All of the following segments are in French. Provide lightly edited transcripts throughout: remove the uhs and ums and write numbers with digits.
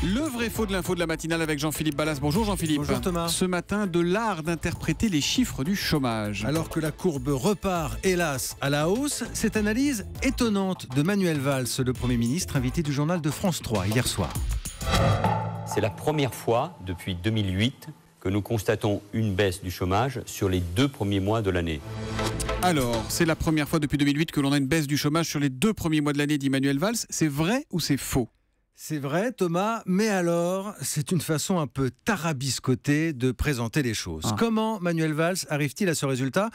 Le vrai faux de l'info de la matinale avec Jean-Philippe Ballas. Bonjour Jean-Philippe. Bonjour Thomas. Ce matin, de l'art d'interpréter les chiffres du chômage. Alors que la courbe repart, hélas, à la hausse, cette analyse étonnante de Manuel Valls, le Premier ministre, invité du journal de France 3 hier soir. C'est la première fois depuis 2008 que nous constatons une baisse du chômage sur les 2 premiers mois de l'année. Alors, c'est la première fois depuis 2008 que l'on a une baisse du chômage sur les 2 premiers mois de l'année, dit Manuel Valls. C'est vrai ou c'est faux ? C'est vrai Thomas, mais alors, c'est une façon un peu tarabiscotée de présenter les choses. Comment Manuel Valls arrive-t-il à ce résultat ?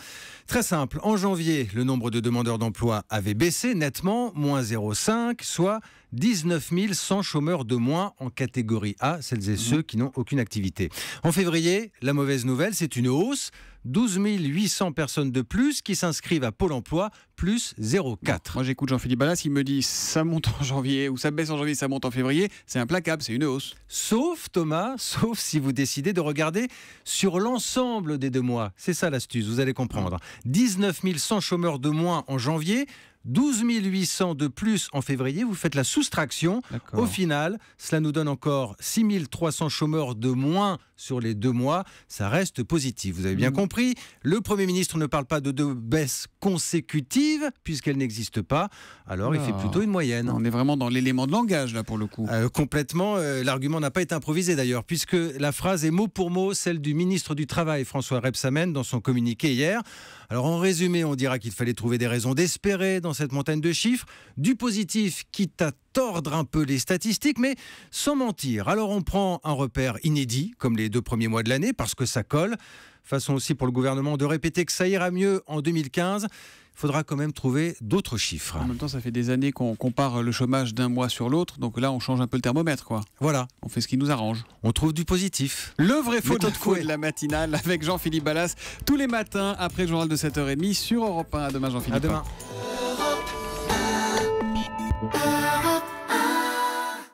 Très simple, en janvier, le nombre de demandeurs d'emploi avait baissé nettement, moins 0,5, soit 19 100 chômeurs de moins en catégorie A, celles et ceux qui n'ont aucune activité. En février, la mauvaise nouvelle, c'est une hausse, 12 800 personnes de plus qui s'inscrivent à Pôle emploi, plus 0,4. Moi j'écoute Jean-Philippe Ballas, il me dit ça monte en janvier, ou ça baisse en janvier, ça monte en février, c'est implacable, c'est une hausse. Sauf Thomas, sauf si vous décidez de regarder sur l'ensemble des 2 mois. C'est ça l'astuce, vous allez comprendre. 19 100 chômeurs de moins en janvier, 12 800 de plus en février, vous faites la soustraction. D'accord. Au final, cela nous donne encore 6 300 chômeurs de moins sur les 2 mois. Ça reste positif, vous avez bien compris. Le Premier ministre ne parle pas de 2 baisses consécutives, puisqu'elles n'existent pas. Alors, il fait plutôt une moyenne. On est vraiment dans l'élément de langage, là, pour le coup. Complètement. L'argument n'a pas été improvisé, d'ailleurs, puisque la phrase est mot pour mot celle du ministre du Travail, François Rebsamen, dans son communiqué hier. Alors, en résumé, on dira qu'il fallait trouver des raisons d'espérer dans cette montagne de chiffres, du positif quitte à tordre un peu les statistiques, mais sans mentir. Alors on prend un repère inédit, comme les 2 premiers mois de l'année, parce que ça colle. Façon aussi pour le gouvernement de répéter que ça ira mieux en 2015. Il faudra quand même trouver d'autres chiffres. En même temps, ça fait des années qu'on compare le chômage d'un mois sur l'autre, donc là on change un peu le thermomètre, quoi. Voilà. On fait ce qui nous arrange. On trouve du positif. Le vrai faux de Méthode Coué. la matinale avec Jean-Philippe Ballas, tous les matins après le journal de 7h30 sur Europe 1. À demain Jean-Philippe. À demain.